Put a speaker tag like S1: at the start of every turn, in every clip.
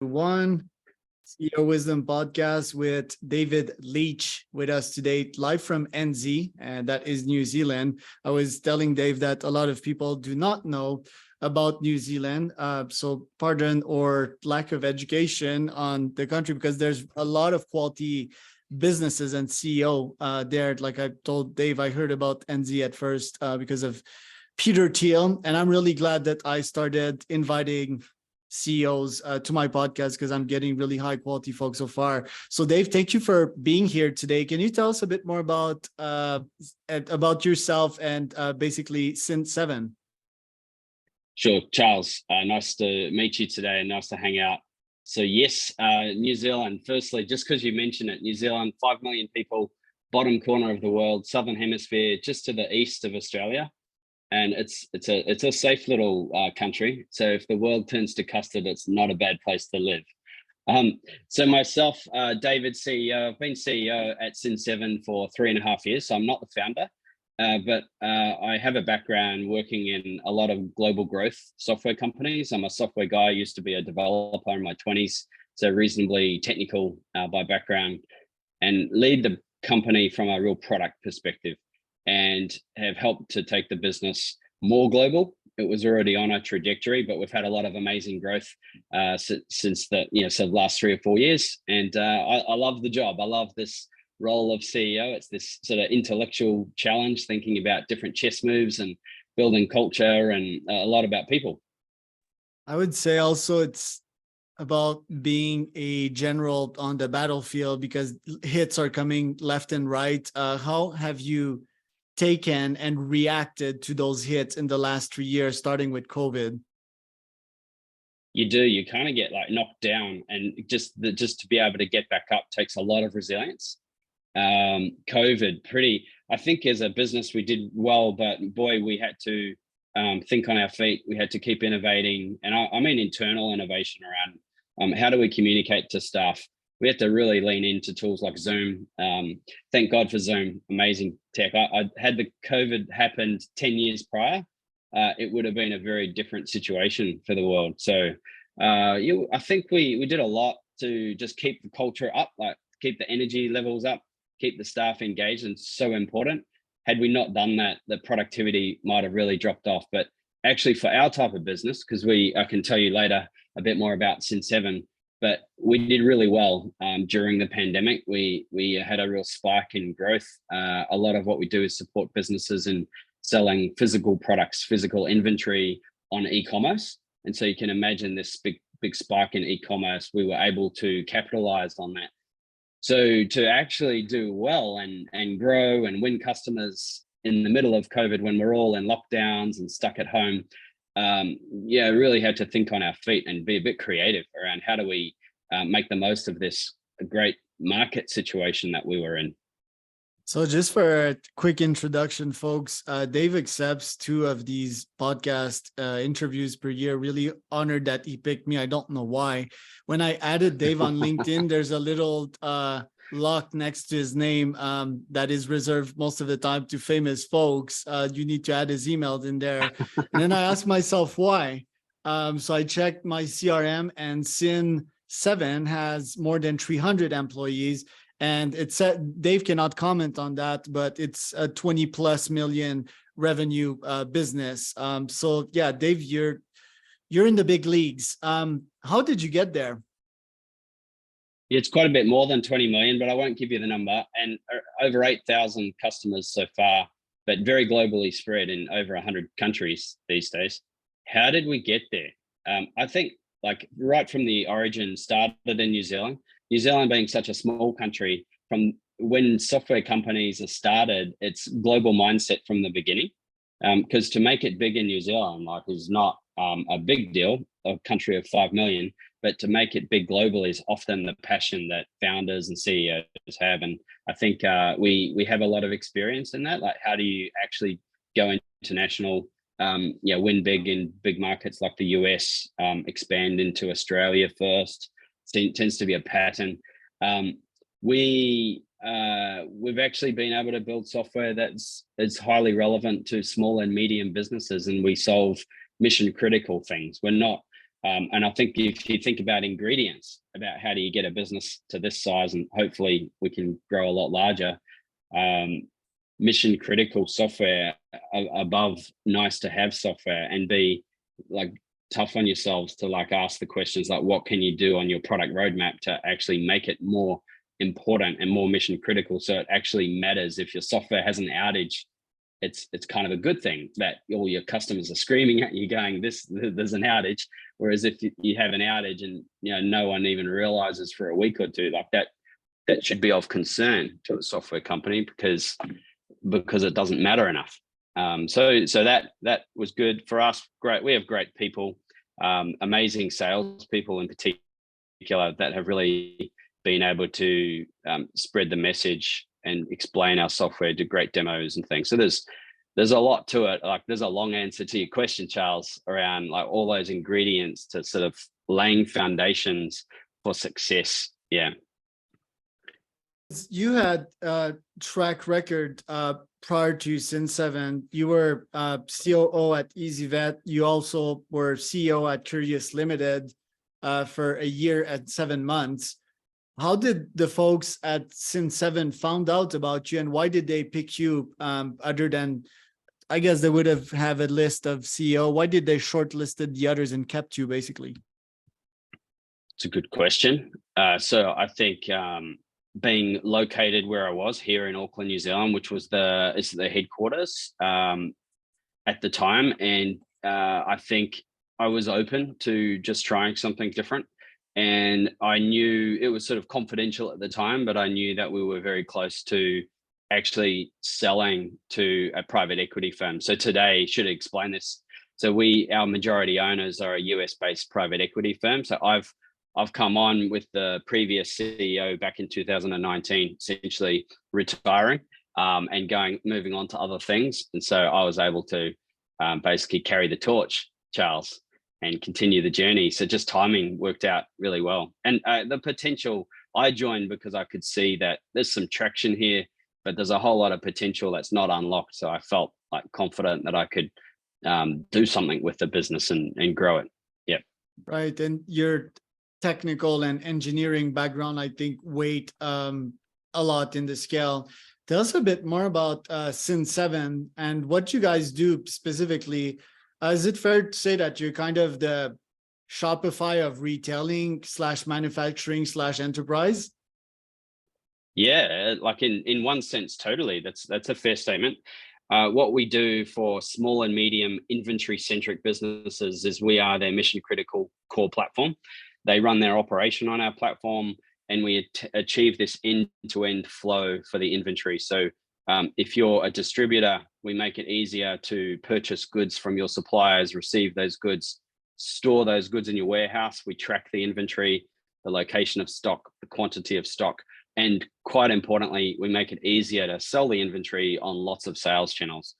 S1: One CEO Wisdom podcast with David Leach with us today, live from NZ, and that is New Zealand. I was telling Dave that a lot of people do not know about New Zealand, so pardon or lack of education on the country, because there's a lot of quality businesses and CEO there. Like I told Dave, I heard about NZ at first because of Peter Thiel, and I'm really glad that I started inviting CEOs to my podcast because I'm getting really high quality folks so far. So Dave, thank you for being here today. Can you tell us a bit more about yourself and basically Cin 7?
S2: Sure, Charles. Nice to meet you today and nice to hang out. So yes, New Zealand, firstly, just because you mentioned it, New Zealand, 5 million people, bottom corner of the world, Southern Hemisphere, just to the east of Australia. And it's a safe little country. So if the world turns to custard, it's not a bad place to live. So myself, David, CEO, I've been CEO at Cin 7 for 3.5 years. So I'm not the founder, but I have a background working in a lot of global growth software companies. I'm a software guy. I used to be a developer in my 20s, so reasonably technical by background, and lead the company from a real product perspective, and have helped to take the business more global. It was already on a trajectory, but we've had a lot of amazing growth since the last 3 or 4 years. And I love the job. I love this role of CEO. It's this sort of intellectual challenge, thinking about different chess moves and building culture and a lot about people.
S1: I would say also it's about being a general on the battlefield because hits are coming left and right. How have you taken and reacted to those hits in the last 3 years, starting with COVID?
S2: You kind of get like knocked down, and just to be able to get back up takes a lot of resilience. COVID, I think as a business we did well, but boy, we had to think on our feet. We had to keep innovating, and I mean internal innovation around how do we communicate to staff. We had to really lean into tools like Zoom. Thank God for Zoom, amazing tech. I had the COVID happened 10 years prior, it would have been a very different situation for the world. So I think we did a lot to just keep the culture up, like keep the energy levels up, keep the staff engaged, and so important. Had we not done that, the productivity might have really dropped off. But actually for our type of business, because I can tell you later a bit more about Cin 7, but we did really well during the pandemic. We had a real spike in growth. A lot of what we do is support businesses in selling physical products, physical inventory on e-commerce. And so you can imagine this big spike in e-commerce. We were able to capitalize on that. So to actually do well and grow and win customers in the middle of COVID, when we're all in lockdowns and stuck at home, really had to think on our feet and be a bit creative around how do we make the most of this great market situation that we were in.
S1: So just for a quick introduction, folks, Dave accepts 2 of these podcast interviews per year. Really honored that he picked me. I don't know why. When I added Dave on LinkedIn, there's a little lock next to his name that is reserved most of the time to famous folks. You need to add his email in there. And then I asked myself why. So I checked my CRM, and Cin 7 has more than 300 employees. And it said Dave cannot comment on that, but it's a 20+ million revenue business. So yeah, Dave, you're in the big leagues. How did you get there?
S2: It's quite a bit more than 20 million, but I won't give you the number. And over 8,000 customers so far, but very globally spread in over 100 countries these days. How did we get there? I think like right from the origin started in New Zealand. New Zealand being such a small country, from when software companies are started, it's global mindset from the beginning. Because to make it big in New Zealand, like, is not a big deal, a country of 5 million, but to make it big globally is often the passion that founders and CEOs have. And I think we have a lot of experience in that. Like, how do you actually go international, win big in big markets like the US, expand into Australia first? It tends to be a pattern. We've actually been able to build software that's highly relevant to small and medium businesses, and we solve mission critical things. We're not And I think if you think about ingredients, about how do you get a business to this size, and hopefully we can grow a lot larger, mission critical software above nice to have software, and be like tough on yourselves to like ask the questions like, what can you do on your product roadmap to actually make it more important and more mission critical, so it actually matters. If your software has an outage, it's kind of a good thing that all your customers are screaming at you going, there's an outage. Whereas if you have an outage and no one even realizes for a week or two, like that should be of concern to a software company, because it doesn't matter enough. So that was good for us. Great, we have great people, amazing salespeople in particular that have really been able to spread the message and explain our software, do great demos and things. So there's a lot to it. Like there's a long answer to your question, Charles, around like all those ingredients to sort of laying foundations for success. Yeah.
S1: You had a track record prior to Cin7. You were COO at EasyVet. You also were CEO at Curious Limited for a year and 7 months. How did the folks at Cin7 found out about you, and why did they pick you other than, I guess they would have a list of CEO. Why did they shortlisted the others and kept you basically?
S2: It's a good question. So I think being located where I was here in Auckland, New Zealand, which was the headquarters at the time, and I think I was open to just trying something different. And I knew it was sort of confidential at the time, but I knew that we were very close to actually selling to a private equity firm. So today, should explain this. So our majority owners are a US-based private equity firm. So I've come on with the previous CEO back in 2019, essentially retiring and moving on to other things. And so I was able to basically carry the torch, Charles, and continue the journey. So just timing worked out really well. And the potential, I joined because I could see that there's some traction here, but there's a whole lot of potential that's not unlocked. So I felt like confident that I could do something with the business and grow it. Yeah.
S1: Right. And your technical and engineering background, I think, weighed a lot in the scale. Tell us a bit more about Cin7 and what you guys do specifically. Is it fair to say that you're kind of the Shopify of retailing / manufacturing / enterprise?
S2: Yeah, like in one sense, totally. That's a fair statement. What we do for small and medium inventory-centric businesses is we are their mission-critical core platform. They run their operation on our platform, and we achieve this end-to-end flow for the inventory. So if you're a distributor, we make it easier to purchase goods from your suppliers, receive those goods, store those goods in your warehouse. We track the inventory, the location of stock, the quantity of stock, and quite importantly, we make it easier to sell the inventory on lots of sales channels.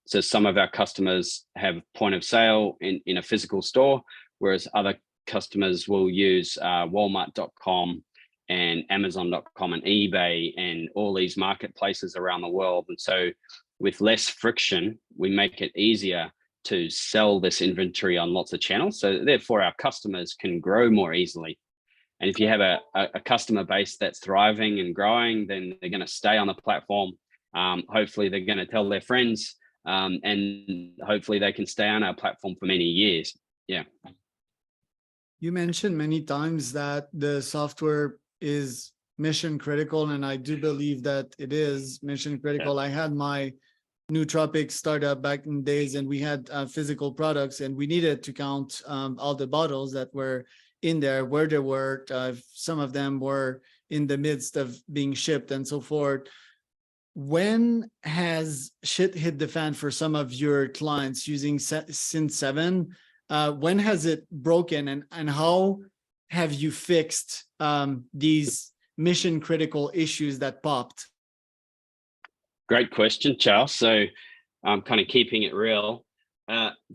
S2: So some of our customers have point of sale in a physical store, whereas other customers will use Walmart.com and Amazon.com and eBay and all these marketplaces around the world. And so with less friction, we make it easier to sell this inventory on lots of channels. So therefore our customers can grow more easily. And if you have a customer base that's thriving and growing, then they're going to stay on the platform. Hopefully they're going to tell their friends, and hopefully they can stay on our platform for many years. Yeah.
S1: You mentioned many times that the software is mission critical, and I do believe that it is mission critical. Yeah. I had my nootropic startup back in the days, and we had physical products, and we needed to count all the bottles that were in there, where they were. Some of them were in the midst of being shipped and so forth. When has shit hit the fan for some of your clients using Cin7? When has it broken, and how have you fixed these mission critical issues that popped?
S2: Great question, Charles. So I'm kind of keeping it real.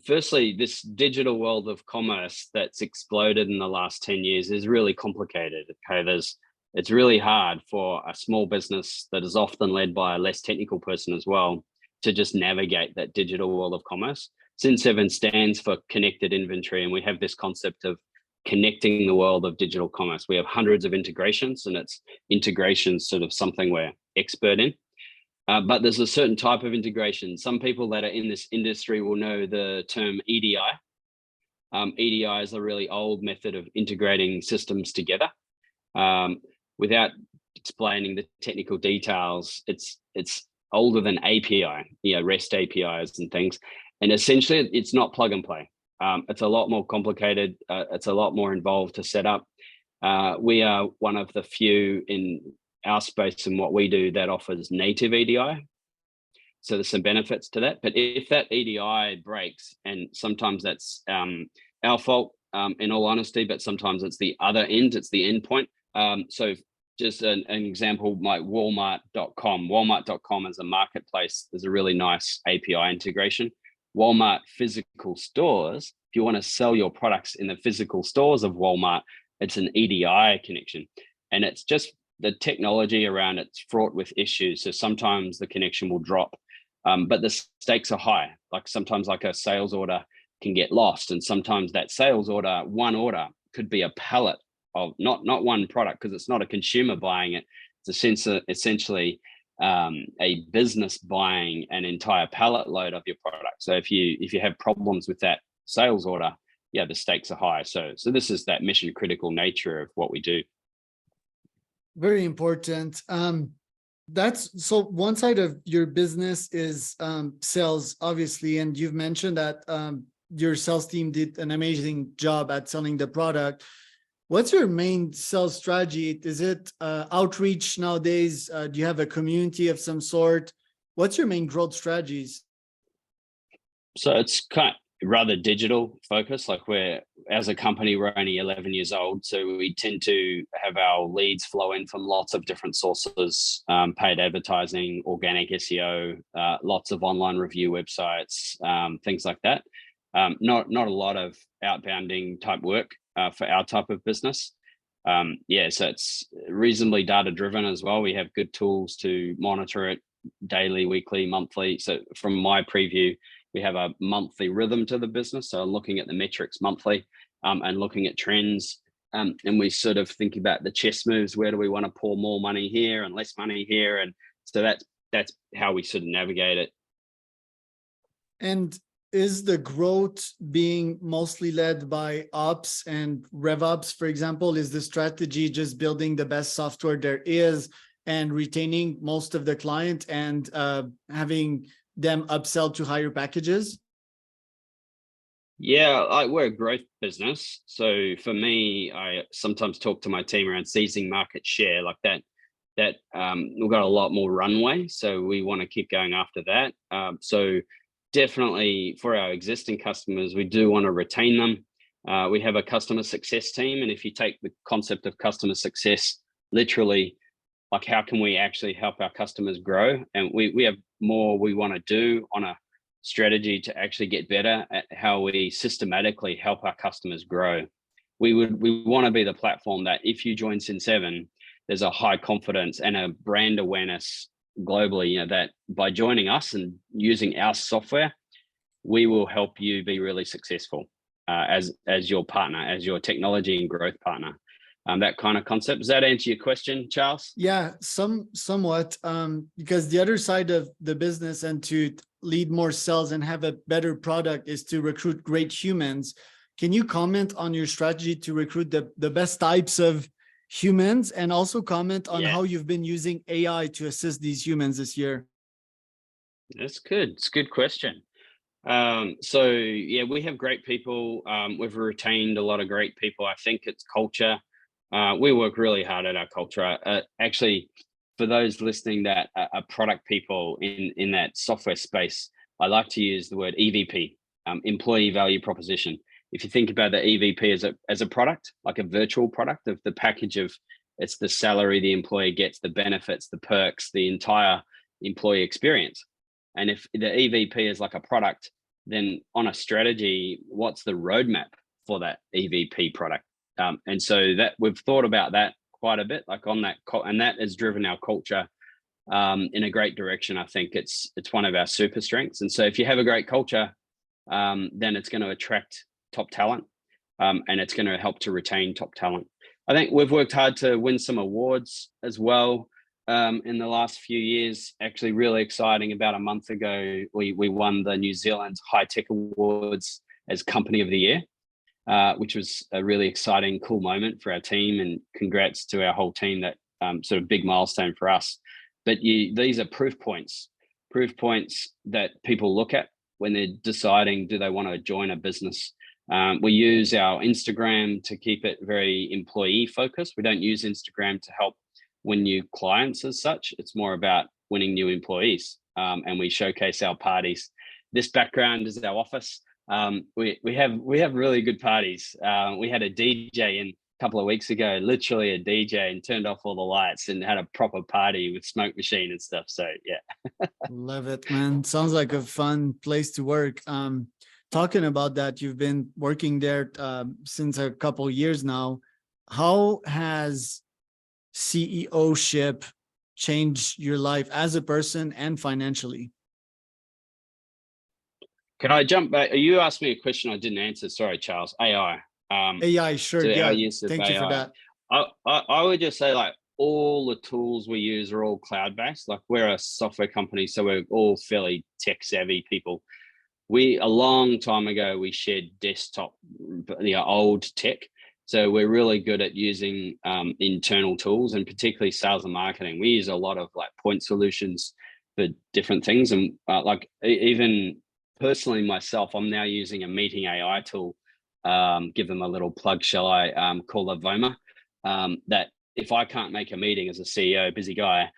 S2: Firstly, this digital world of commerce that's exploded in the last 10 years is really complicated. Okay, it's really hard for a small business that is often led by a less technical person as well to just navigate that digital world of commerce. Cin7 stands for connected inventory, and we have this concept of connecting the world of digital commerce. We have hundreds of integrations, and it's integrations sort of something we're expert in. But there's a certain type of integration. Some people that are in this industry will know the term EDI. EDI is a really old method of integrating systems together. Without explaining the technical details, it's older than API, REST APIs and things. And essentially, it's not plug and play. It's a lot more complicated. It's a lot more involved to set up. We are one of the few in our space and what we do that offers native EDI. So there's some benefits to that. But if that EDI breaks, and sometimes that's our fault, in all honesty, but sometimes it's the other end, it's the endpoint. So just an example, like Walmart.com. Walmart.com is a marketplace. There's a really nice API integration. Walmart physical stores, if you want to sell your products in the physical stores of Walmart, it's an EDI connection. And it's just the technology around it's fraught with issues. So sometimes the connection will drop, but the stakes are high. Like sometimes like a sales order can get lost. And sometimes that sales order, one order could be a pallet of not one product, because it's not a consumer buying it. It's essentially a business buying an entire pallet load of your product. So if you have problems with that sales order, yeah, the stakes are high. So this is that mission critical nature of what we do.
S1: Very important. That's so one side of your business is sales, obviously, and you've mentioned that your sales team did an amazing job at selling the product. What's your main sales strategy? Is it outreach nowadays? Do you have a community of some sort? What's your main growth strategies?
S2: So it's kind of rather digital focus. Like as a company, we're only 11 years old. So we tend to have our leads flow in from lots of different sources, paid advertising, organic SEO, lots of online review websites, things like that. Not a lot of outbounding type work for our type of business. So it's reasonably data driven as well. We have good tools to monitor it daily, weekly, monthly. So from my preview, we have a monthly rhythm to the business. So looking at the metrics monthly and looking at trends. And we sort of think about the chess moves. Where do we want to pour more money here and less money here? And so that's how we sort of navigate it.
S1: And is the growth being mostly led by ops and RevOps, for example? Is the strategy just building the best software there is and retaining most of the client and having them upsell to higher packages?
S2: Yeah, we're a growth business. So for me, I sometimes talk to my team around seizing market share like that. We've got a lot more runway. So we want to keep going after that. So definitely for our existing customers, we do want to retain them. We have a customer success team. And if you take the concept of customer success, literally, like how can we actually help our customers grow? And we have more we want to do on a strategy to actually get better at how we systematically help our customers grow. We want to be the platform that if you join Cin7, there's a high confidence and a brand awareness globally, that by joining us and using our software, we will help you be really successful as your partner, as your technology and growth partner. That kind of concept. Does that answer your question, Charles?
S1: Yeah, somewhat. Because the other side of the business and to lead more sales and have a better product is to recruit great humans. Can you comment on your strategy to recruit the best types of humans, and also comment on how you've been using AI to assist these humans this year?
S2: That's good. It's a good question. So yeah, we have great people. We've retained a lot of great people. I think it's culture. We work really hard at our culture. Actually, for those listening that are product people in that software space, I like to use the word EVP, employee value proposition. If you think about the EVP as a product, like a virtual product of the package of, it's the salary the employee gets, the benefits, the perks, the entire employee experience. And if the EVP is like a product, then on a strategy, what's the roadmap for that EVP product? And so that we've thought about that quite a bit, like on that, and that has driven our culture in a great direction. I think it's one of our super strengths. And so if you have a great culture, then it's going to attract top talent, and it's going to help to retain top talent. I think we've worked hard to win some awards as well in the last few years. Actually, really exciting. About a month ago, we won the New Zealand High Tech Awards as Company of the Year, which was a really exciting, cool moment for our team. And congrats to our whole team. That sort of big milestone for us. But these are proof points that people look at when they're deciding, do they want to join a business? We use our Instagram to keep it very employee focused. We don't use Instagram to help win new clients as such. It's more about winning new employees, and we showcase our parties. This background is our office. We have really good parties. We had a DJ in a couple of weeks ago, literally a DJ, and turned off all the lights and had a proper party with smoke machine and stuff. So yeah.
S1: Love it, man. Sounds like a fun place to work. Talking about that, you've been working there since a couple of years now. How has CEO-ship changed your life as a person and financially?
S2: Can I jump back? You asked me a question I didn't answer. Sorry, Charles. AI.
S1: AI, sure. Yeah. Thank you for that.
S2: I would just say, like, all the tools we use are all cloud-based. Like, we're a software company, so we're all fairly tech-savvy people. A long time ago, we shared desktop, old tech. So we're really good at using internal tools, and particularly sales and marketing. We use a lot of like point solutions for different things. And like, even personally myself, I'm now using a meeting AI tool. Give them a little plug, shall I, call it Voma. That if I can't make a meeting as a CEO, busy guy,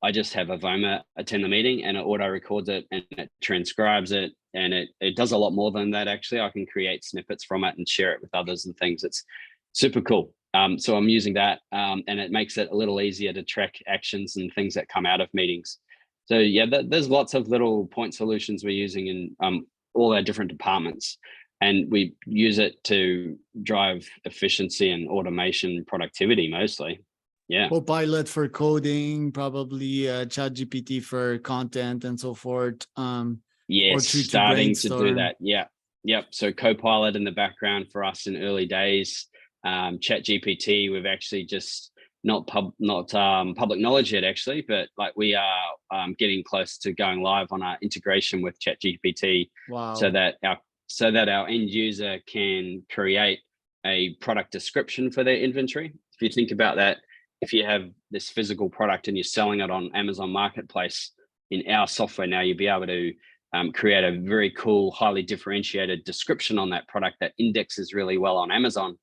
S2: I just have a Voma attend the meeting, and it auto records it and it transcribes it. And it does a lot more than that, actually. I can create snippets from it and share it with others and things. It's super cool. So I'm using that, and it makes it a little easier to track actions and things that come out of meetings. So yeah, there's lots of little point solutions we're using in all our different departments, and we use it to drive efficiency and automation and productivity mostly. Yeah.
S1: Copilot for coding, probably ChatGPT for content and so forth.
S2: Yes, starting to do that. Yeah. Yep. So Copilot in the background for us in early days. ChatGPT, we've actually just not public knowledge yet, actually, but like we are getting close to going live on our integration with ChatGPT.
S1: Wow.
S2: so that our end user can create a product description for their inventory. If you think about that, if you have this physical product and you're selling it on Amazon Marketplace, in our software now, you'll be able to create a very cool, highly differentiated description on that product that indexes really well on Amazon,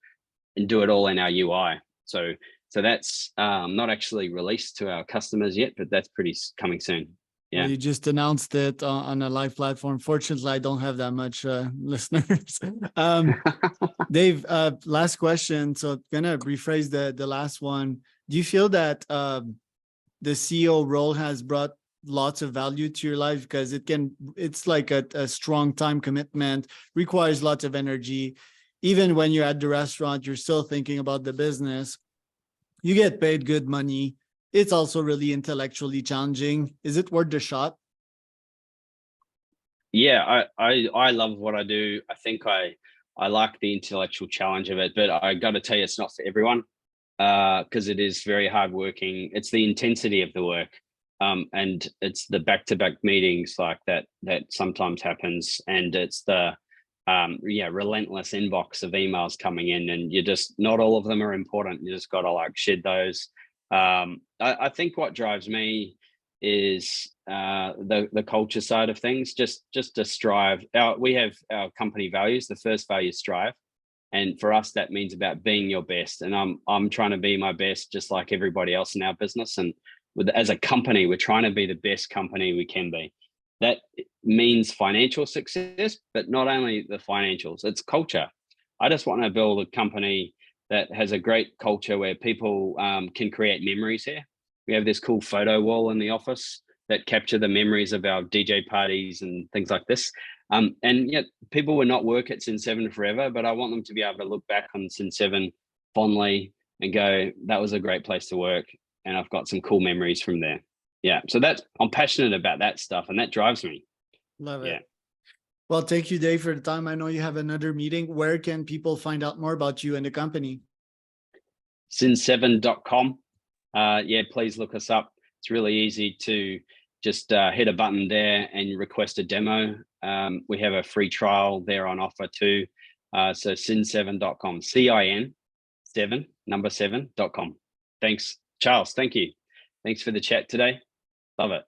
S2: and do it all in our UI. So that's not actually released to our customers yet, but that's pretty coming soon. Yeah.
S1: Well, you just announced it on a live platform. Fortunately, I don't have that much listeners. Dave, last question. So gonna rephrase the last one. Do you feel that the CEO role has brought lots of value to your life? Because it's like a strong time commitment, requires lots of energy. Even when you're at the restaurant, you're still thinking about the business. You get paid good money. It's also really intellectually challenging. Is it worth the shot?
S2: Yeah, I love what I do. I think I like the intellectual challenge of it, but I got to tell you, it's not for everyone, because it is very hardworking. It's the intensity of the work, and it's the back-to-back meetings like that sometimes happens, and it's the relentless inbox of emails coming in, and you just, not all of them are important. You just got to like shed those. I think what drives me is the culture side of things, just to strive. We have our company values. The first value is strive, and for us that means about being your best, and I'm trying to be my best just like everybody else in our business. And as a company, we're trying to be the best company we can be. That means financial success, but not only the financials, it's culture. I just want to build a company that has a great culture where people can create memories here. We have this cool photo wall in the office that capture the memories of our DJ parties and things like this. And yet people will not work at Cin7 forever, but I want them to be able to look back on Cin7 fondly and go, that was a great place to work, and I've got some cool memories from there. Yeah, so I'm passionate about that stuff, and that drives me.
S1: Love it.
S2: Yeah.
S1: Well, thank you, Dave, for the time. I know you have another meeting. Where can people find out more about you and the company?
S2: Cin7.com. Yeah, please look us up. It's really easy to just hit a button there and request a demo. We have a free trial there on offer too. So cin7.com, CIN7, number 7.com. Thanks, Charles. Thank you. Thanks for the chat today. Love it.